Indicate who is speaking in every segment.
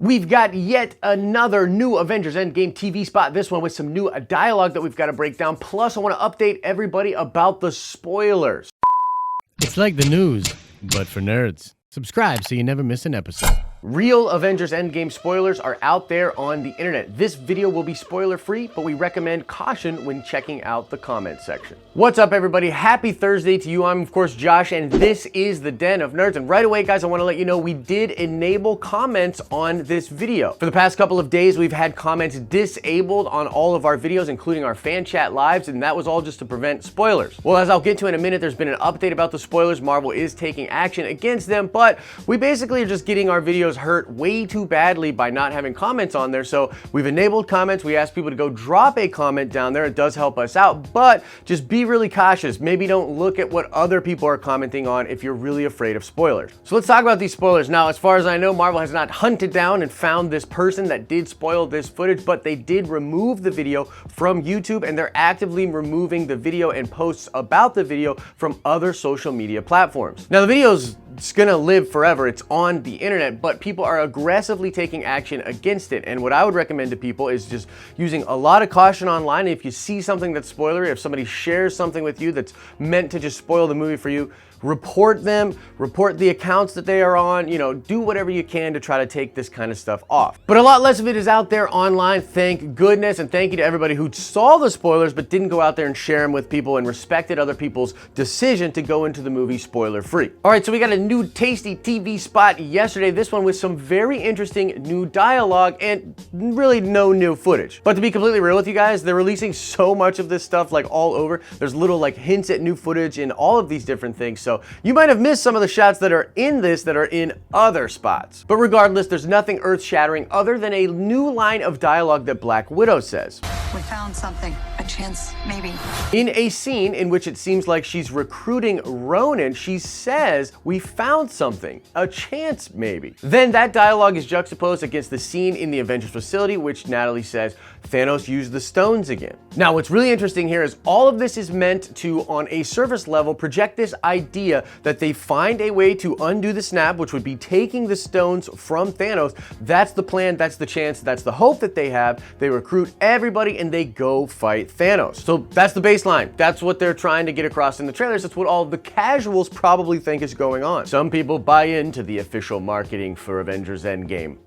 Speaker 1: We've got yet another new Avengers Endgame TV spot, this one with some new dialogue that we've got to break down. Plus, I want to update everybody about the spoilers.
Speaker 2: It's like the news, but for nerds. Subscribe so you never miss an episode.
Speaker 1: Real Avengers Endgame spoilers are out there on the internet. This video will be spoiler free, but we recommend caution when checking out the comment section. What's up, everybody? Happy Thursday to you. I'm, of course, Josh, and this is the Den of Nerds. And right away, guys, I want to let you know we did enable comments on this video. For the past couple of days, we've had comments disabled on all of our videos, including our fan chat lives, and that was all just to prevent spoilers. Well, as I'll get to in a minute, there's been an update about the spoilers. Marvel is taking action against them, but we basically are just getting our videos hurt way too badly by not having comments on there. So we've enabled comments. We asked people to go drop a comment down there. It does help us out, but just be really cautious. Maybe don't look at what other people are commenting on if you're really afraid of spoilers. So let's talk about these spoilers. Now, as far as I know, Marvel has not hunted down and found this person that did spoil this footage, but they did remove the video from YouTube, and they're actively removing the video and posts about the video from other social media platforms. Now, the video's gonna live forever. It's on the internet, but people are aggressively taking action against it. And what I would recommend to people is just using a lot of caution online. If you see something that's spoilery, if somebody shares something with you that's meant to just spoil the movie for you, report them, report the accounts that they are on, do whatever you can to try to take this kind of stuff off. But a lot less of it is out there online, thank goodness, and thank you to everybody who saw the spoilers but didn't go out there and share them with people and respected other people's decision to go into the movie spoiler free. All right, so we got a new tasty TV spot yesterday, this one with some very interesting new dialogue and really no new footage. But to be completely real with you guys, they're releasing so much of this stuff like all over. There's little like hints at new footage in all of these different things. So you might have missed some of the shots that are in this that are in other spots. But regardless, there's nothing earth-shattering other than a new line of dialogue that Black Widow says.
Speaker 3: We found something. A chance, maybe.
Speaker 1: In a scene in which it seems like she's recruiting Ronan, she says, "We found something. A chance, maybe." Then that dialogue is juxtaposed against the scene in the Avengers facility, which Natalie says, "Thanos used the stones again." Now, what's really interesting here is all of this is meant to, on a surface level, project this idea that they find a way to undo the snap, which would be taking the stones from Thanos. That's the plan, that's the chance, that's the hope that they have. They recruit everybody and they go fight Thanos. So that's the baseline. That's what they're trying to get across in the trailers. That's what all the casuals probably think is going on. Some people buy into the official marketing for Avengers Endgame,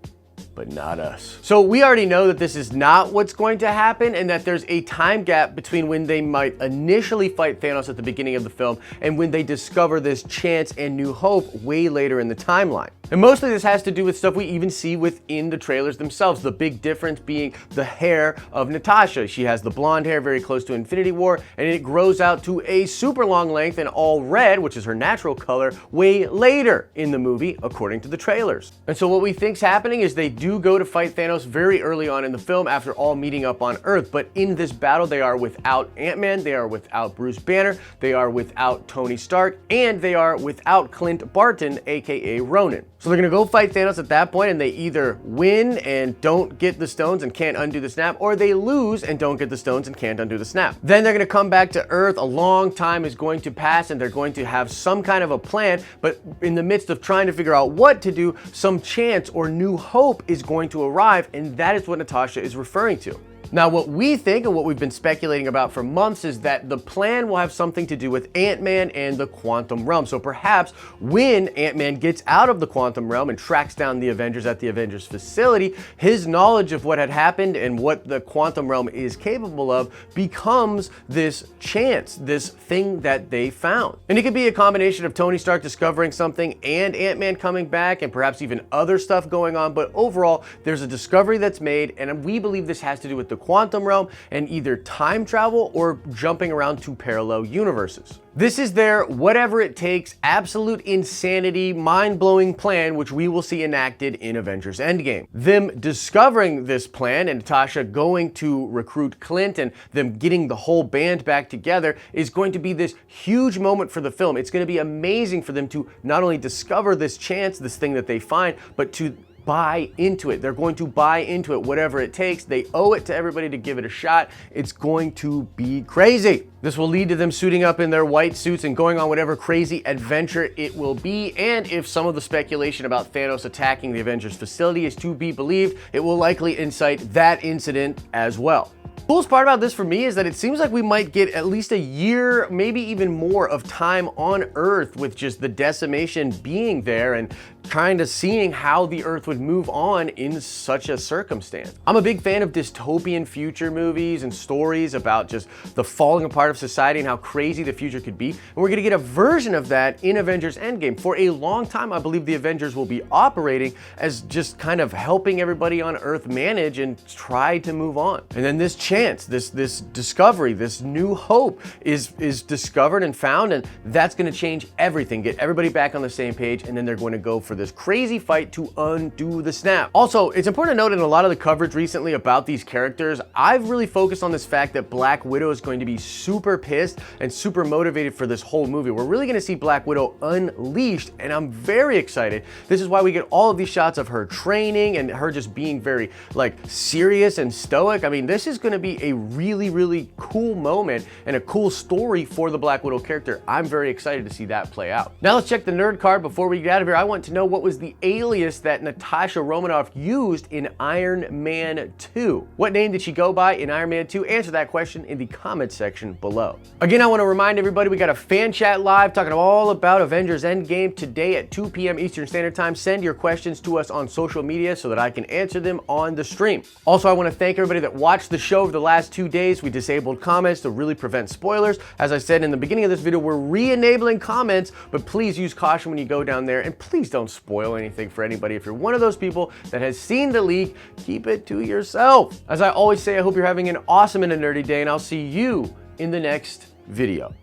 Speaker 1: but not us. So we already know that this is not what's going to happen and that there's a time gap between when they might initially fight Thanos at the beginning of the film and when they discover this chance and new hope way later in the timeline. And mostly this has to do with stuff we even see within the trailers themselves. The big difference being the hair of Natasha. She has the blonde hair very close to Infinity War, and it grows out to a super long length and all red, which is her natural color, way later in the movie, according to the trailers. And so what we think's happening is they do go to fight Thanos very early on in the film after all meeting up on Earth, but in this battle they are without Ant-Man, they are without Bruce Banner, they are without Tony Stark, and they are without Clint Barton, aka Ronan. So they're gonna go fight Thanos at that point, and they either win and don't get the stones and can't undo the snap, or they lose and don't get the stones and can't undo the snap. Then they're gonna come back to Earth, a long time is going to pass, and they're going to have some kind of a plan, but in the midst of trying to figure out what to do, some chance or new hope is going to arrive, and that is what Natasha is referring to. Now, what we think and what we've been speculating about for months is that the plan will have something to do with Ant-Man and the quantum realm. So perhaps when Ant-Man gets out of the quantum realm and tracks down the Avengers at the Avengers facility, his knowledge of what had happened and what the quantum realm is capable of becomes this chance, this thing that they found. And it could be a combination of Tony Stark discovering something and Ant-Man coming back and perhaps even other stuff going on. But overall, there's a discovery that's made, and we believe this has to do with the quantum realm and either time travel or jumping around to parallel universes. This is their whatever it takes, absolute insanity, mind-blowing plan, which we will see enacted in Avengers Endgame. Them discovering this plan and Natasha going to recruit Clint and them getting the whole band back together is going to be this huge moment for the film. It's going to be amazing for them to not only discover this chance, this thing that they find, but to buy into it. They're going to buy into it, whatever it takes. They owe it to everybody to give it a shot. It's going to be crazy. This will lead to them suiting up in their white suits and going on whatever crazy adventure it will be. And if some of the speculation about Thanos attacking the Avengers facility is to be believed, it will likely incite that incident as well. The coolest part about this for me is that it seems like we might get at least a year, maybe even more of time on Earth with just the decimation being there and kind of seeing how the Earth would move on in such a circumstance. I'm a big fan of dystopian future movies and stories about just the falling apart of society and how crazy the future could be. And we're gonna get a version of that in Avengers Endgame. For a long time, I believe the Avengers will be operating as just kind of helping everybody on Earth manage and try to move on. And then this chance, this discovery, this new hope is discovered and found, and that's gonna change everything, get everybody back on the same page, and then they're going to go for this crazy fight to undo the snap. Also, it's important to note in a lot of the coverage recently about these characters, I've really focused on this fact that Black Widow is going to be super pissed and super motivated for this whole movie. We're really gonna see Black Widow unleashed, and I'm very excited. This is why we get all of these shots of her training and her just being very like serious and stoic. I mean, this is gonna be a really, really cool moment and a cool story for the Black Widow character. I'm very excited to see that play out. Now let's check the nerd card before we get out of here. I want to know, what was the alias that Natasha Romanoff used in Iron Man 2? What name did she go by in Iron Man 2? Answer that question in the comments section below. Again, I want to remind everybody we got a fan chat live talking all about Avengers Endgame today at 2 p.m. Eastern Standard Time. Send your questions to us on social media so that I can answer them on the stream. Also, I want to thank everybody that watched the show over the last 2 days. We disabled comments to really prevent spoilers. As I said in the beginning of this video, we're re-enabling comments, but please use caution when you go down there, and please don't spoil anything for anybody. If you're one of those people that has seen the leak, keep it to yourself. As I always say, I hope you're having an awesome and a nerdy day, and I'll see you in the next video.